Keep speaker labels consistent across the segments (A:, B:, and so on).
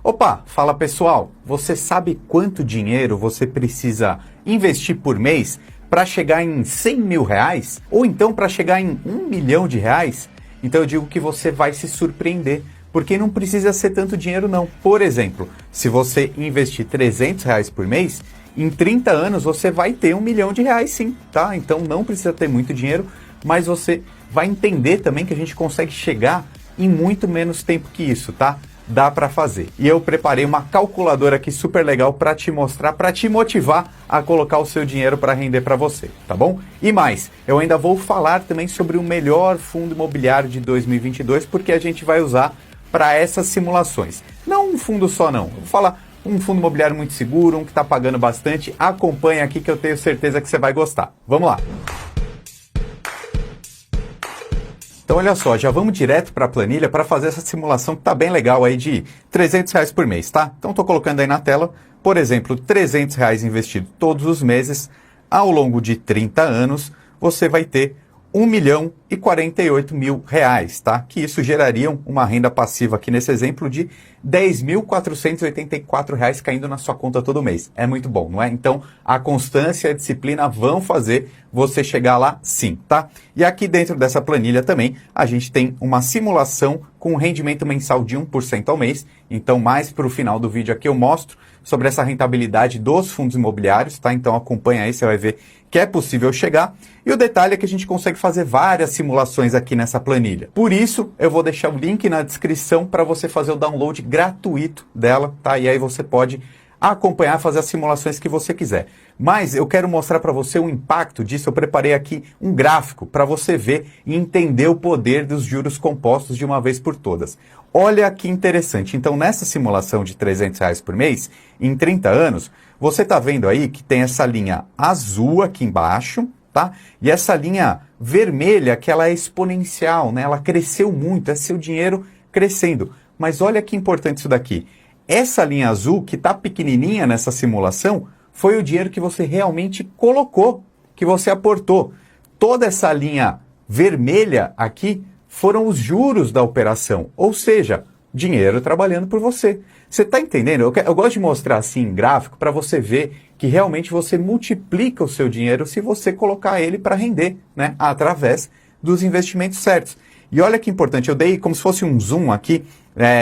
A: Opa, fala pessoal, você sabe quanto dinheiro você precisa investir por mês para chegar em 100 mil reais? Ou então para chegar em 1 milhão de reais? Então eu digo que você vai se surpreender, porque não precisa ser tanto dinheiro não. Por exemplo, se você investir 300 reais por mês, em 30 anos você vai ter 1 milhão de reais sim, tá? Então não precisa ter muito dinheiro, mas você vai entender também que a gente consegue chegar em muito menos tempo que isso, tá? Dá para fazer. E eu preparei uma calculadora aqui super legal para te mostrar, para te motivar a colocar o seu dinheiro para render para você, tá bom? E mais, eu ainda vou falar também sobre o melhor fundo imobiliário de 2022, porque a gente vai usar para essas simulações. Não um fundo só não, eu vou falar um fundo imobiliário muito seguro, um que está pagando bastante. Acompanha aqui que eu tenho certeza que você vai gostar. Vamos lá! Então olha só, já vamos direto para a planilha para fazer essa simulação que está bem legal aí de 300 reais por mês, tá? Então estou colocando aí na tela, por exemplo, 300 reais investido todos os meses, ao longo de 30 anos, você vai ter 1.048.000 reais, tá? Que isso geraria uma renda passiva aqui nesse exemplo de 10.484 reais caindo na sua conta todo mês. É muito bom, não é? Então, a constância e a disciplina vão fazer você chegar lá sim, tá? E aqui dentro dessa planilha também, a gente tem uma simulação com rendimento mensal de 1% ao mês. Então, mais para o final do vídeo aqui eu mostro sobre essa rentabilidade dos fundos imobiliários, tá? Então, acompanha aí, você vai ver que é possível chegar. E o detalhe é que a gente consegue fazer várias simulações aqui nessa planilha. Por isso, eu vou deixar o link na descrição para você fazer o download gratuito dela, tá? E aí você pode acompanhar, fazer as simulações que você quiser. Mas eu quero mostrar para você o impacto disso. Eu preparei aqui um gráfico para você ver e entender o poder dos juros compostos de uma vez por todas. Olha que interessante. Então, nessa simulação de 300 reais por mês, em 30 anos, você está vendo aí que tem essa linha azul aqui embaixo, tá? E essa linha vermelha, que ela é exponencial, né? Ela cresceu muito, é seu dinheiro crescendo. Mas olha que importante isso daqui. Essa linha azul, que está pequenininha nessa simulação, foi o dinheiro que você realmente colocou, que você aportou. Toda essa linha vermelha aqui foram os juros da operação, ou seja, dinheiro trabalhando por você. Você está entendendo? Eu gosto de mostrar assim em gráfico para você ver que realmente você multiplica o seu dinheiro se você colocar ele para render, né? Através dos investimentos certos. E olha que importante, eu dei como se fosse um zoom aqui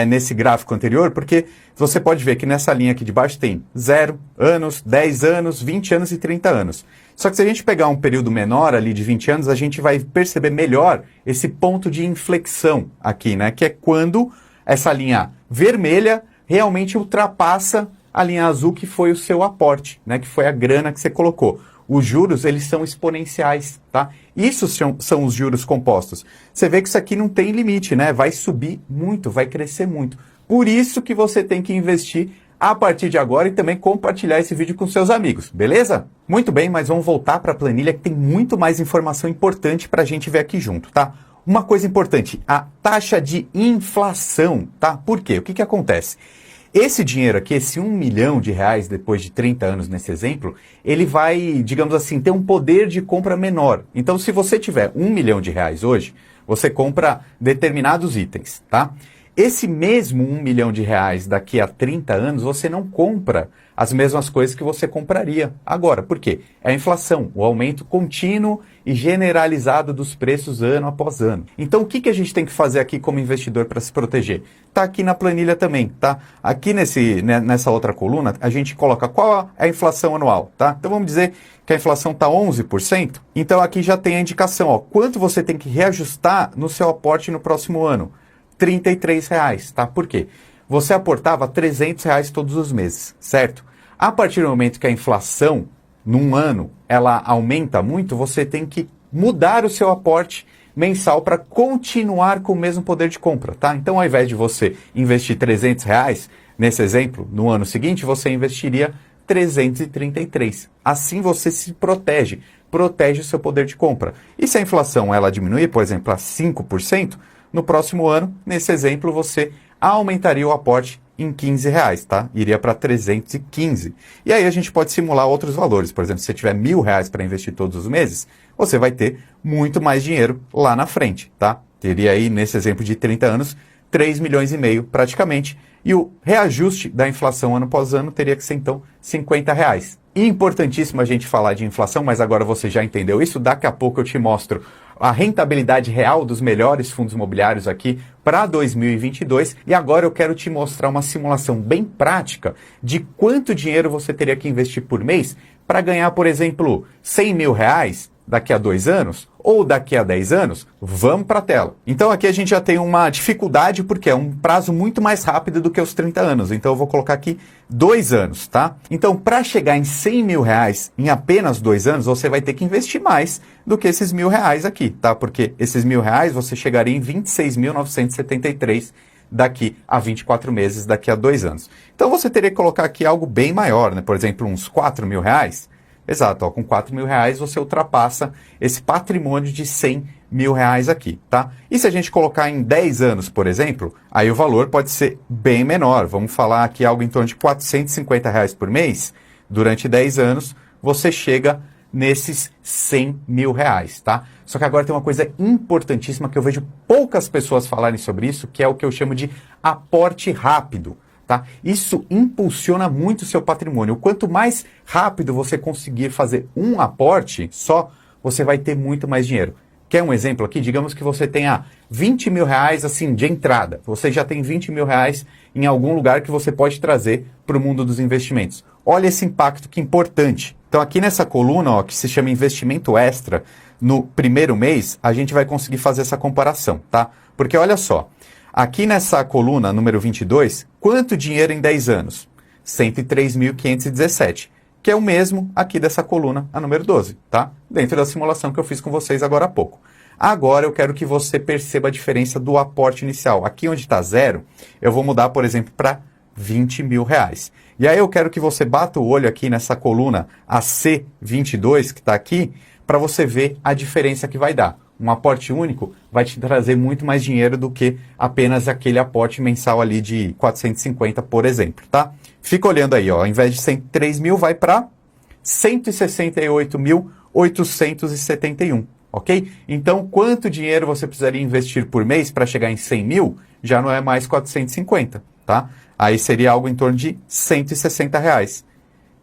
A: nesse gráfico anterior, porque você pode ver que nessa linha aqui de baixo tem 0 anos, 10 anos, 20 anos e 30 anos. Só que se a gente pegar um período menor ali de 20 anos, a gente vai perceber melhor esse ponto de inflexão aqui, né? Que é quando essa linha vermelha realmente ultrapassa a linha azul que foi o seu aporte, né? Que foi a grana que você colocou. Os juros, eles são exponenciais, tá? Isso são os juros compostos. Você vê que isso aqui não tem limite, né? Vai subir muito, vai crescer muito. Por isso que você tem que investir a partir de agora e também compartilhar esse vídeo com seus amigos, beleza? Muito bem, mas vamos voltar para a planilha que tem muito mais informação importante para a gente ver aqui junto, tá? Uma coisa importante, a taxa de inflação, tá? Por quê? O que acontece? Esse dinheiro aqui, esse 1 milhão de reais depois de 30 anos nesse exemplo, ele vai, digamos assim, ter um poder de compra menor. Então, se você tiver 1 milhão de reais hoje, você compra determinados itens, tá? Esse mesmo 1 milhão de reais daqui a 30 anos, você não compra as mesmas coisas que você compraria agora. Por quê? É a inflação, o aumento contínuo e generalizado dos preços ano após ano. Então, o que a gente tem que fazer aqui como investidor para se proteger? Está aqui na planilha também, tá? Aqui nessa outra coluna, a gente coloca qual é a inflação anual, tá? Então, vamos dizer que a inflação está 11%. Então, aqui já tem a indicação, ó, quanto você tem que reajustar no seu aporte no próximo ano. R$33, tá? Por quê? Você aportava R$300 todos os meses, certo? A partir do momento que a inflação, num ano, ela aumenta muito, você tem que mudar o seu aporte mensal para continuar com o mesmo poder de compra, tá? Então, ao invés de você investir R$300, nesse exemplo, no ano seguinte, você investiria 333. Assim você se protege o seu poder de compra. E se a inflação ela diminuir, por exemplo, a 5%, no próximo ano, nesse exemplo, você aumentaria o aporte em R$15, tá? Iria para 315. E aí a gente pode simular outros valores. Por exemplo, se você tiver R$1.000 para investir todos os meses, você vai ter muito mais dinheiro lá na frente, tá? Teria aí, nesse exemplo de 30 anos, 3,5 milhões praticamente. e o reajuste da inflação ano após ano teria que ser, então, R$50. E importantíssimo a gente falar de inflação, mas agora você já entendeu isso, daqui a pouco eu te mostro a rentabilidade real dos melhores fundos imobiliários aqui para 2022. E agora eu quero te mostrar uma simulação bem prática de quanto dinheiro você teria que investir por mês para ganhar, por exemplo, R$100 mil daqui a 2 anos ou daqui a 10 anos. Vamos para a tela. Então aqui a gente já tem uma dificuldade porque é um prazo muito mais rápido do que os 30 anos. Então eu vou colocar aqui 2 anos, tá? Então para chegar em R$100 mil em apenas 2 anos, você vai ter que investir mais do que esses R$1.000 aqui, tá? Porque esses R$1.000 você chegaria em 26.973 daqui a 24 meses, daqui a 2 anos. Então você teria que colocar aqui algo bem maior, né? Por exemplo, uns R$4.000. Exato, ó, com R$4.000 você ultrapassa esse patrimônio de R$100 mil aqui, tá? E se a gente colocar em 10 anos, por exemplo, aí o valor pode ser bem menor. Vamos falar aqui algo em torno de R$450 por mês. Durante 10 anos, você chega nesses R$100 mil, tá? Só que agora tem uma coisa importantíssima que eu vejo poucas pessoas falarem sobre isso, que é o que eu chamo de aporte rápido. Tá? Isso impulsiona muito o seu patrimônio. O quanto mais rápido você conseguir fazer um aporte só, você vai ter muito mais dinheiro. Quer um exemplo aqui? Digamos que você tenha R$20 mil assim de entrada. Você já tem R$20 mil em algum lugar que você pode trazer para o mundo dos investimentos. Olha esse impacto que importante. Então aqui nessa coluna, ó, que se chama investimento extra, no primeiro mês, a gente vai conseguir fazer essa comparação, tá? Porque olha só, aqui nessa coluna, número 22, quanto dinheiro em 10 anos? 103.517, que é o mesmo aqui dessa coluna, a número 12, tá? Dentro da simulação que eu fiz com vocês agora há pouco. Agora eu quero que você perceba a diferença do aporte inicial. Aqui onde está 0, eu vou mudar, por exemplo, para R$20 mil. E aí eu quero que você bata o olho aqui nessa coluna, a C22, que está aqui, para você ver a diferença que vai dar. Um aporte único vai te trazer muito mais dinheiro do que apenas aquele aporte mensal ali de 450, por exemplo, tá? Fica olhando aí, ó, ao invés de 103 mil, vai para 168.871, ok? Então, quanto dinheiro você precisaria investir por mês para chegar em 100 mil? Já não é mais 450, tá? Aí seria algo em torno de R$160.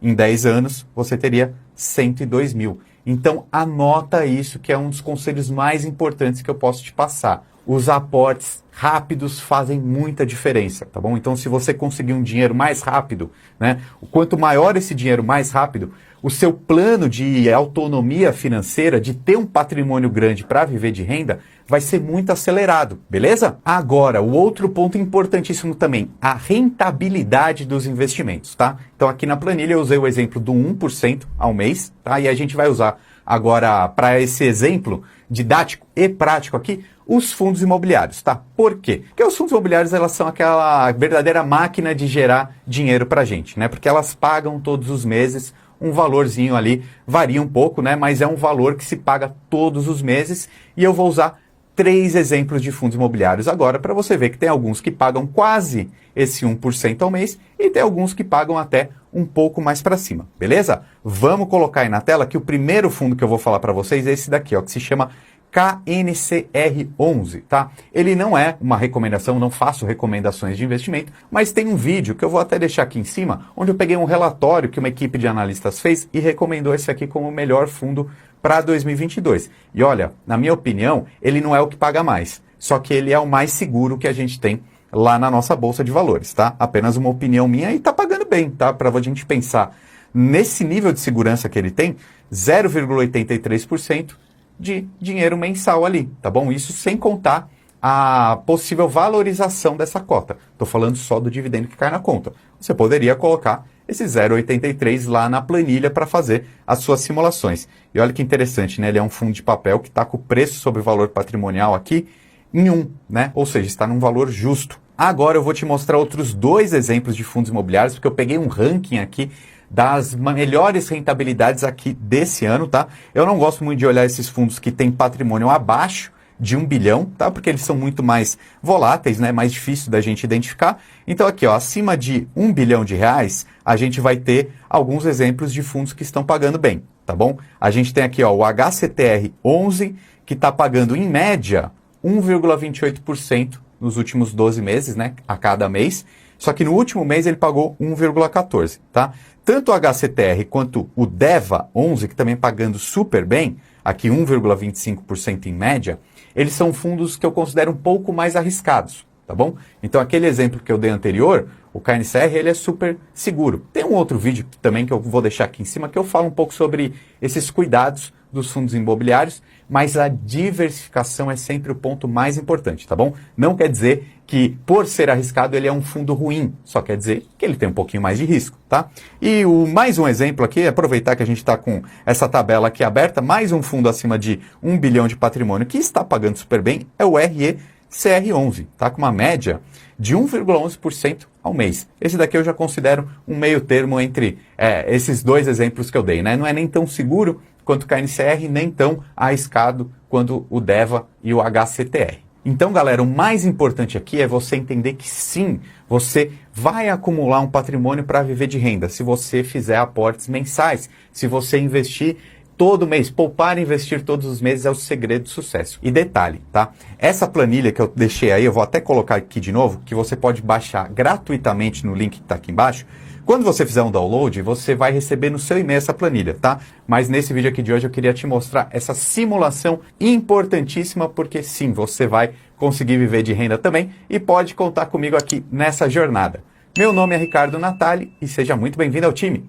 A: Em 10 anos, você teria 102 mil. Então, anota isso, que é um dos conselhos mais importantes que eu posso te passar. Os aportes rápidos fazem muita diferença, tá bom? Então, se você conseguir um dinheiro mais rápido, né? Quanto maior esse dinheiro mais rápido, o seu plano de autonomia financeira, de ter um patrimônio grande para viver de renda, vai ser muito acelerado, beleza? Agora, o outro ponto importantíssimo também, a rentabilidade dos investimentos, tá? Então, aqui na planilha eu usei o exemplo do 1% ao mês, tá? E a gente vai usar agora, para esse exemplo didático e prático aqui, os fundos imobiliários, tá? Por quê? Porque os fundos imobiliários, elas são aquela verdadeira máquina de gerar dinheiro pra gente, né? Porque elas pagam todos os meses um valorzinho ali, varia um pouco, né? Mas é um valor que se paga todos os meses e eu vou usar 3 exemplos de fundos imobiliários agora para você ver que tem alguns que pagam quase esse 1% ao mês e tem alguns que pagam até um pouco mais para cima, beleza? Vamos colocar aí na tela que o primeiro fundo que eu vou falar para vocês é esse daqui, ó, que se chama KNCR11, tá? Ele não é uma recomendação, não faço recomendações de investimento, mas tem um vídeo que eu vou até deixar aqui em cima, onde eu peguei um relatório que uma equipe de analistas fez e recomendou esse aqui como o melhor fundo para 2022. E olha, na minha opinião, ele não é o que paga mais, só que ele é o mais seguro que a gente tem lá na nossa bolsa de valores, tá? Apenas uma opinião minha e tá pagando bem, tá? Para a gente pensar nesse nível de segurança que ele tem, 0,83% de dinheiro mensal ali, tá bom? Isso sem contar a possível valorização dessa cota. Estou falando só do dividendo que cai na conta. Você poderia colocar esse 0,83 lá na planilha para fazer as suas simulações. E olha que interessante, né? Ele é um fundo de papel que está com o preço sobre o valor patrimonial aqui em 1, né? Ou seja, está num valor justo. Agora eu vou te mostrar outros 2 exemplos de fundos imobiliários, porque eu peguei um ranking aqui das melhores rentabilidades aqui desse ano, tá? Eu não gosto muito de olhar esses fundos que têm patrimônio abaixo de 1 bilhão, tá? Porque eles são muito mais voláteis, né? Mais difícil da gente identificar. Então aqui, ó, acima de 1 bilhão de reais, a gente vai ter alguns exemplos de fundos que estão pagando bem, tá bom? A gente tem aqui, ó, o HCTR11, que está pagando em média 1,28% nos últimos 12 meses, né? A cada mês. Só que no último mês ele pagou 1,14, tá? Tanto o HCTR quanto o DEVA 11, que também pagando super bem, aqui 1,25% em média, eles são fundos que eu considero um pouco mais arriscados, tá bom? Então aquele exemplo que eu dei anterior, o KNCR, ele é super seguro. Tem um outro vídeo também que eu vou deixar aqui em cima que eu falo um pouco sobre esses cuidados dos fundos imobiliários, mas a diversificação é sempre o ponto mais importante, tá bom? Não quer dizer que por ser arriscado ele é um fundo ruim, só quer dizer que ele tem um pouquinho mais de risco, tá? E mais um exemplo aqui, aproveitar que a gente está com essa tabela aqui aberta, mais um fundo acima de 1 bilhão de patrimônio que está pagando super bem é o RECR11, tá? Com uma média de 1,11% ao mês. Esse daqui eu já considero um meio termo entre esses dois exemplos que eu dei, né? Não é nem tão seguro quanto o KNCR, nem tão arriscado quanto o DEVA e o HCTR. Então, galera, o mais importante aqui é você entender que sim, você vai acumular um patrimônio para viver de renda, se você fizer aportes mensais, se você investir todo mês, poupar e investir todos os meses é o segredo do sucesso. E detalhe, tá? Essa planilha que eu deixei aí, eu vou até colocar aqui de novo, que você pode baixar gratuitamente no link que está aqui embaixo. Quando você fizer um download, você vai receber no seu e-mail essa planilha, tá? Mas nesse vídeo aqui de hoje eu queria te mostrar essa simulação importantíssima, porque sim, você vai conseguir viver de renda também e pode contar comigo aqui nessa jornada. Meu nome é Ricardo Natali e seja muito bem-vindo ao time.